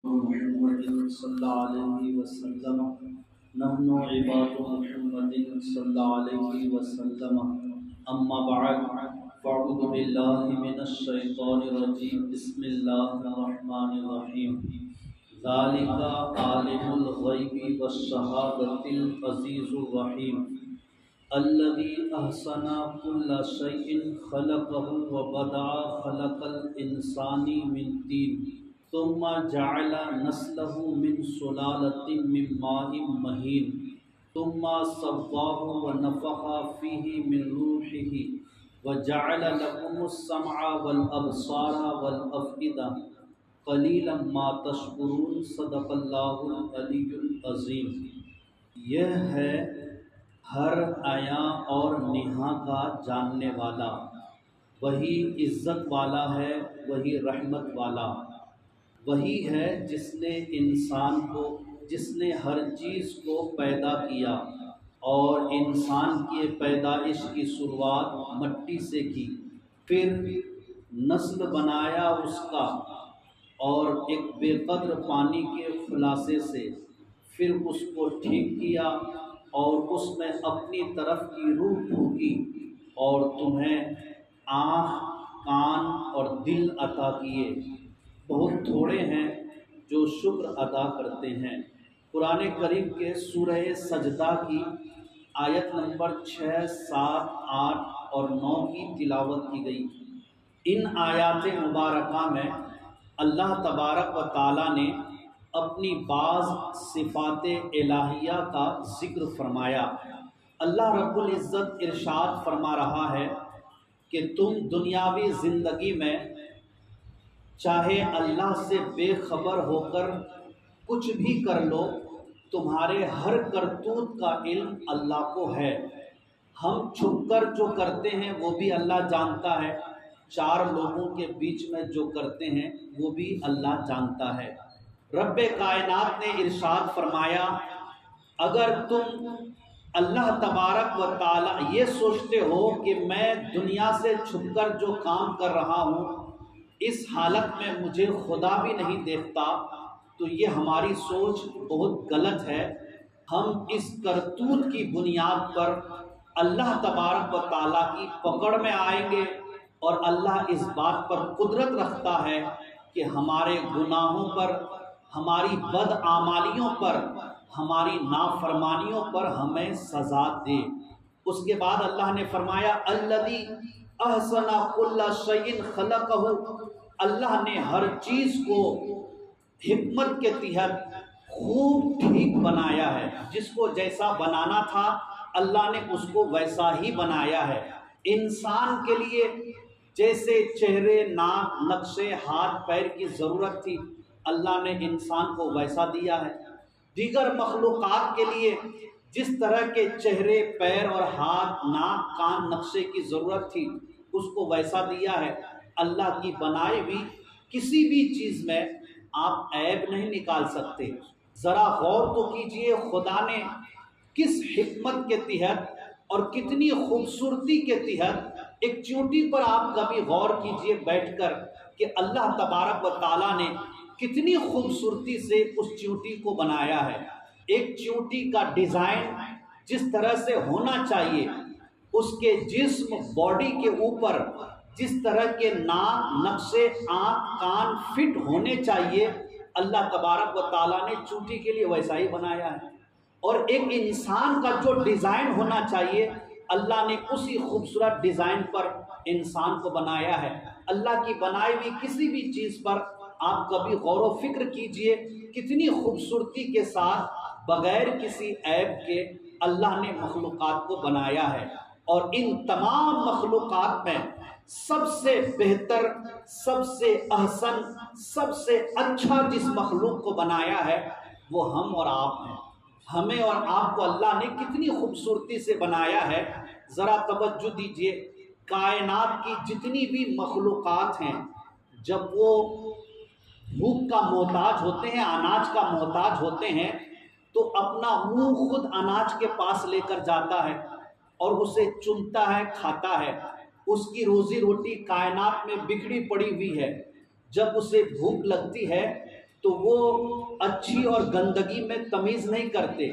محمد صلی اللہ علیہ وسلم نحن عباد محمد صلی اللہ علیہ وسلم اما بعد فاعوذ باللہ من الشیطان الرجیم بسم اللہ الرحمن الرحیم ذالک عالم الغیب والشہادۃ العزیز الرحیم الذی احسن کل شیء خلقہ وبدأ خلق الانسان من طین ثم جعل نسله من سلالة من ماء مهين ثم صفاه ونفخ فيه من روحه وجعل لكم السمع والأبصار والأفئدة قليلا ما تشكرون صدق الله العلي العظيم۔ یہ ہے ہر عیاں اور نہاں کا جاننے والا، وہی عزت والا ہے، وہی رحمت والا، وہی ہے جس نے ہر چیز کو پیدا کیا اور انسان کی پیدائش کی شروعات مٹی سے کی، پھر نسل بنایا اس کا اور ایک بے قدر پانی کے خلاصے سے، پھر اس کو ٹھیک کیا اور اس میں اپنی طرف کی روح پھونکی اور تمہیں آنکھ، کان اور دل عطا کیے۔ بہت تھوڑے ہیں جو شکر ادا کرتے ہیں۔ قرآن کریم کے سورہ سجدہ کی آیت نمبر 6، 7، 8 اور 9 کی تلاوت کی گئی۔ ان آیات مبارکہ میں اللہ تبارک و تعالی نے اپنی بعض صفات الہیہ کا ذکر فرمایا۔ اللہ رب العزت ارشاد فرما رہا ہے کہ تم دنیاوی زندگی میں چاہے اللہ سے بے خبر ہو کر کچھ بھی کر لو، تمہارے ہر کرتوت کا علم اللہ کو ہے۔ ہم چھپ کر جو کرتے ہیں وہ بھی اللہ جانتا ہے، چار لوگوں کے بیچ میں جو کرتے ہیں وہ بھی اللہ جانتا ہے۔ رب کائنات نے ارشاد فرمایا، اگر تم اللہ تبارک و تعالی یہ سوچتے ہو کہ میں دنیا سے چھپ کر جو کام کر رہا ہوں اس حالت میں مجھے خدا بھی نہیں دیکھتا، تو یہ ہماری سوچ بہت غلط ہے۔ ہم اس کرتوت کی بنیاد پر اللہ تبارک و تعالیٰ کی پکڑ میں آئیں گے، اور اللہ اس بات پر قدرت رکھتا ہے کہ ہمارے گناہوں پر، ہماری بدعمالیوں پر، ہماری نافرمانیوں پر ہمیں سزا دے۔ اس کے بعد اللہ نے فرمایا، الذی احسن کل شیء خلقہ، اللہ نے ہر چیز کو حکمت کے تحت خوب ٹھیک بنایا ہے۔ جس کو جیسا بنانا تھا اللہ نے اس کو ویسا ہی بنایا ہے۔ انسان کے لیے جیسے چہرے، ناک، نقشے، ہاتھ، پیر کی ضرورت تھی، اللہ نے انسان کو ویسا دیا ہے۔ دیگر مخلوقات کے لیے جس طرح کے چہرے، پیر اور ہاتھ، ناک، کان، نقشے کی ضرورت تھی اس کو ویسا دیا ہے۔ اللہ کی بنائی ہوئی کسی بھی چیز میں آپ عیب نہیں نکال سکتے۔ ذرا غور تو کیجئے خدا نے کس حکمت کے تحت اور کتنی خوبصورتی کے تحت، ایک چیونٹی پر آپ کبھی غور کیجئے بیٹھ کر کہ اللہ تبارک و تعالیٰ نے کتنی خوبصورتی سے اس چیونٹی کو بنایا ہے۔ ایک چیونٹی کا ڈیزائن جس طرح سے ہونا چاہیے، اس کے جسم، باڈی کے اوپر جس طرح کے ناک، نقشے، آنکھ، کان فٹ ہونے چاہیے، اللہ تبارک و تعالیٰ نے چیونٹی کے لیے ویسا ہی بنایا ہے۔ اور ایک انسان کا جو ڈیزائن ہونا چاہیے اللہ نے اسی خوبصورت ڈیزائن پر انسان کو بنایا ہے۔ اللہ کی بنائی ہوئی کسی بھی چیز پر آپ کبھی غور و فکر کیجئے، کتنی خوبصورتی کے ساتھ بغیر کسی عیب کے اللہ نے مخلوقات کو بنایا ہے۔ اور ان تمام مخلوقات میں سب سے بہتر، سب سے احسن، سب سے اچھا جس مخلوق کو بنایا ہے وہ ہم اور آپ ہیں۔ ہمیں اور آپ کو اللہ نے کتنی خوبصورتی سے بنایا ہے۔ ذرا توجہ دیجئے، کائنات کی جتنی بھی مخلوقات ہیں جب وہ بھوک کا محتاج ہوتے ہیں، اناج کا محتاج ہوتے ہیں، تو اپنا منہ خود اناج کے پاس لے کر جاتا ہے اور اسے چنتا ہے، کھاتا ہے۔ اس کی روزی روٹی کائنات میں بکھری پڑی ہوئی ہے۔ جب اسے بھوک لگتی ہے تو وہ اچھی اور گندگی میں تمیز نہیں کرتے،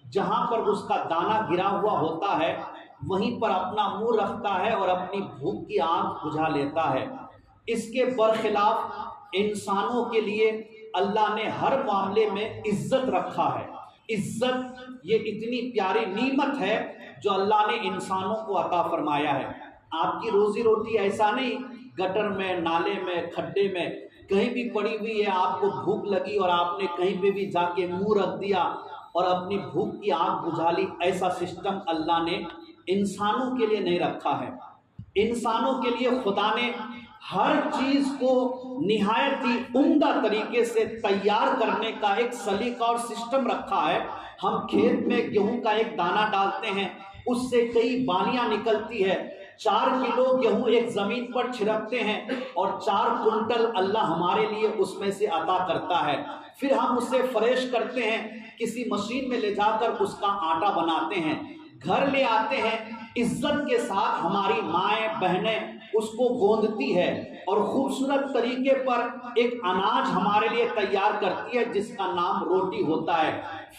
جہاں پر اس کا دانہ گرا ہوا ہوتا ہے وہیں پر اپنا منہ رکھتا ہے اور اپنی بھوک کی آنکھ بجھا لیتا ہے۔ اس کے برخلاف انسانوں کے لیے اللہ نے ہر معاملے میں عزت رکھا ہے۔ عزت یہ اتنی پیاری نعمت ہے جو اللہ نے انسانوں کو عطا فرمایا ہے۔ آپ کی روزی روٹی ایسا نہیں گٹر میں، نالے میں، کھڈے میں کہیں بھی پڑی ہوئی ہے، آپ کو بھوک لگی اور آپ نے کہیں پہ بھی جا کے منہ رکھ دیا اور اپنی بھوک کی آنکھ بجھا لی، ایسا سسٹم اللہ نے انسانوں کے لیے نہیں رکھا ہے۔ انسانوں کے لیے خدا نے ہر چیز کو نہایت ہی عمدہ طریقے سے تیار کرنے کا ایک سلیقہ اور سسٹم رکھا ہے۔ ہم کھیت میں گیہوں کا ایک دانہ ڈالتے ہیں، اس سے کئی بالیاں نکلتی ہے، 4 کلو گیہوں ایک زمین پر چھڑکتے ہیں اور 4 کنٹل اللہ ہمارے لیے اس میں سے عطا کرتا ہے۔ پھر ہم اسے فریش کرتے ہیں، کسی مشین میں لے جا کر اس کا آٹا بناتے ہیں، گھر لے آتے ہیں، عزت کے ساتھ ہماری مائیں بہنیں اس کو گوندتی ہے اور خوبصورت طریقے پر ایک اناج ہمارے لیے تیار کرتی ہے جس کا نام روٹی ہوتا ہے۔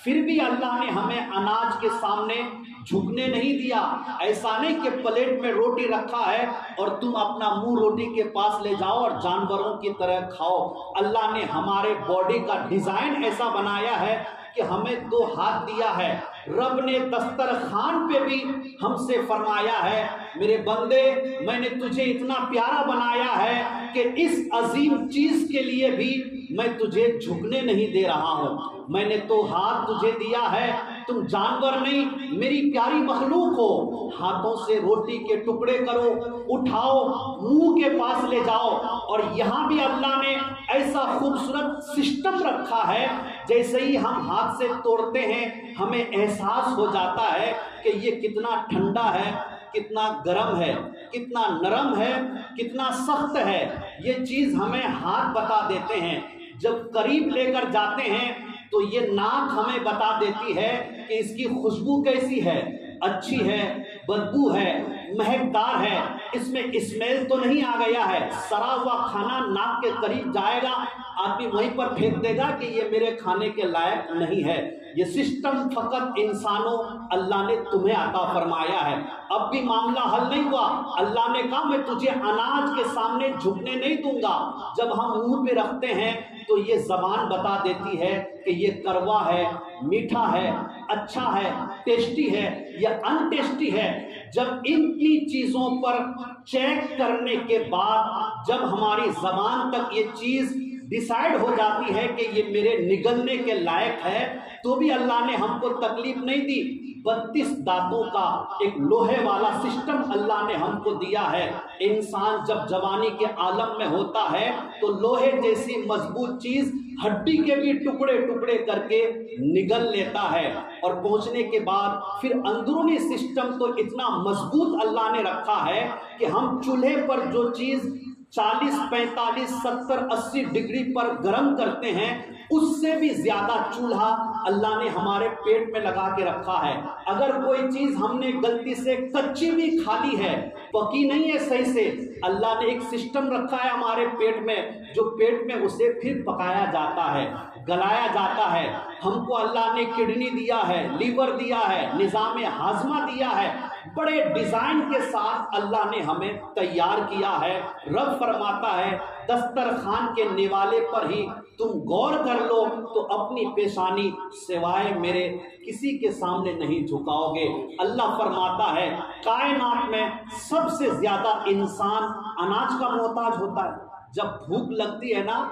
پھر بھی اللہ نے ہمیں اناج کے سامنے جھکنے نہیں دیا۔ ایسا نہیں کہ پلیٹ میں روٹی رکھا ہے اور تم اپنا منہ روٹی کے پاس لے جاؤ اور جانوروں کی طرح کھاؤ۔ اللہ نے ہمارے باڈی کا ڈیزائن ایسا بنایا ہے کہ ہمیں 2 ہاتھ دیا ہے۔ رب نے دسترخوان پہ بھی ہم سے فرمایا ہے، میرے بندے میں نے تجھے اتنا پیارا بنایا ہے کہ اس عظیم چیز کے لیے بھی میں تجھے جھکنے نہیں دے رہا ہوں۔ میں نے 2 ہاتھ تجھے دیا ہے، تم جانور نہیں میری پیاری مخلوق ہو۔ ہاتھوں سے روٹی کے ٹکڑے کرو، اٹھاؤ، منہ کے پاس لے جاؤ۔ اور یہاں بھی اللہ نے ایسا خوبصورت سسٹم رکھا ہے، جیسے ہی ہم ہاتھ سے توڑتے ہیں ہمیں احساس ہو جاتا ہے کہ یہ کتنا ٹھنڈا ہے، کتنا گرم ہے، کتنا نرم ہے، کتنا سخت ہے۔ یہ چیز ہمیں ہاتھ بتا دیتے ہیں۔ جب قریب لے کر جاتے ہیں تو یہ ناک ہمیں بتا دیتی ہے کہ اس کی خوشبو کیسی ہے، اچھی ہے، بدبو ہے، مہکدار ہے، اس میں اسمیل تو نہیں آ گیا ہے۔ سڑا ہوا کھانا ناک کے قریب جائے گا، آدمی وہیں پر پھینک دے گا کہ یہ میرے کھانے کے لائق نہیں ہے۔ یہ سسٹم فقط انسانوں اللہ نے تمہیں عطا فرمایا ہے۔ اب بھی معاملہ حل نہیں ہوا۔ اللہ نے کہا میں تجھے اناج کے سامنے جھکنے نہیں دوں گا۔ جب ہم منہ پہ رکھتے ہیں تو یہ زبان بتا دیتی ہے کہ یہ کڑوا ہے، میٹھا ہے، اچھا ہے، ٹیسٹی ہے یا ان ٹیسٹی ہے۔ جب ان کی چیزوں پر چیک کرنے کے بعد جب ہماری زبان تک یہ چیز ڈیسائیڈ ہو جاتی ہے کہ یہ میرے نگلنے کے لائق ہے، تو بھی اللہ نے ہم کو تکلیف نہیں دی۔ 32 دانتوں کا ایک لوہے والا سسٹم اللہ نے ہم کو دیا ہے۔ انسان جب جوانی کے عالم میں ہوتا ہے تو لوہے جیسی مضبوط چیز ہڈی کے بھی ٹکڑے ٹکڑے کر کے نگل لیتا ہے، اور پہنچنے کے بعد پھر اندرونی سسٹم تو اتنا مضبوط اللہ نے رکھا ہے کہ ہم چولہے پر جو چیز 40، 45، 70، 80 ڈگری پر گرم کرتے ہیں اس سے بھی زیادہ چولہا اللہ نے ہمارے پیٹ میں لگا کے رکھا ہے۔ اگر کوئی چیز ہم نے غلطی سے کچی بھی کھا لی ہے، پکی نہیں ہے صحیح سے، اللہ نے ایک سسٹم رکھا ہے ہمارے پیٹ میں، جو پیٹ میں اسے پھر پکایا جاتا ہے، گلایا جاتا ہے۔ ہم کو اللہ نے کڈنی دیا ہے، لیور دیا ہے، نظام ہاضمہ دیا ہے، بڑے ڈیزائن کے ساتھ اللہ نے ہمیں تیار کیا ہے۔ رب فرماتا ہے دسترخوان کے نوالے پر ہی تم غور کر لو تو اپنی پیشانی سوائے میرے کسی کے سامنے نہیں جھکاؤ گے۔ اللہ فرماتا ہے کائنات میں سب سے زیادہ انسان اناج کا محتاج ہوتا ہے۔ جب بھوک لگتی ہے نا،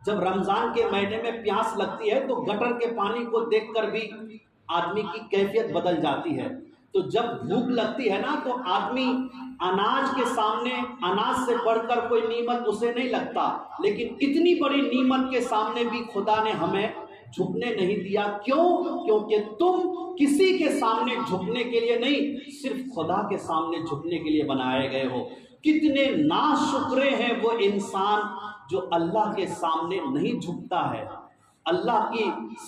جب رمضان کے مہینے میں پیاس لگتی ہے تو گٹر کے پانی کو دیکھ کر بھی آدمی کی کیفیت بدل جاتی ہے۔ تو جب بھوک لگتی ہے نا تو آدمی اناج کے سامنے، اناج سے بڑھ کر کوئی نعمت اسے نہیں لگتا، لیکن اتنی بڑی نعمت کے سامنے بھی خدا نے ہمیں جھکنے نہیں دیا۔ کیوں؟ کیونکہ تم کسی کے سامنے جھکنے کے لیے نہیں، صرف خدا کے سامنے جھکنے کے لیے بنائے گئے ہو۔ کتنے ناشکرے ہیں وہ انسان جو اللہ کے سامنے نہیں جھکتا ہے۔ اللہ کی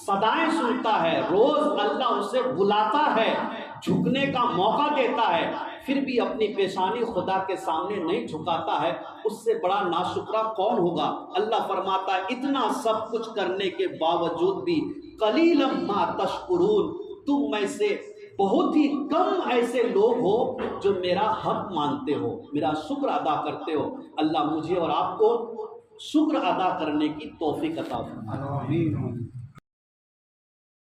صدائیں سنتا ہے، روز اللہ اسے بلاتا ہے، جھکنے کا موقع دیتا ہے، پھر بھی اپنی پیشانی خدا کے سامنے نہیں جھکاتا ہے، اس سے بڑا ناشکرا کون ہوگا؟ اللہ فرماتا ہے اتنا سب کچھ کرنے کے باوجود بھی قلیلا ما تشکرون، تم میں سے بہت ہی کم ایسے لوگ ہو جو میرا حق مانتے ہو، میرا شکر ادا کرتے ہو۔ اللہ مجھے اور آپ کو شکر ادا کرنے کی توفیق عطا فرمائے۔ آمین۔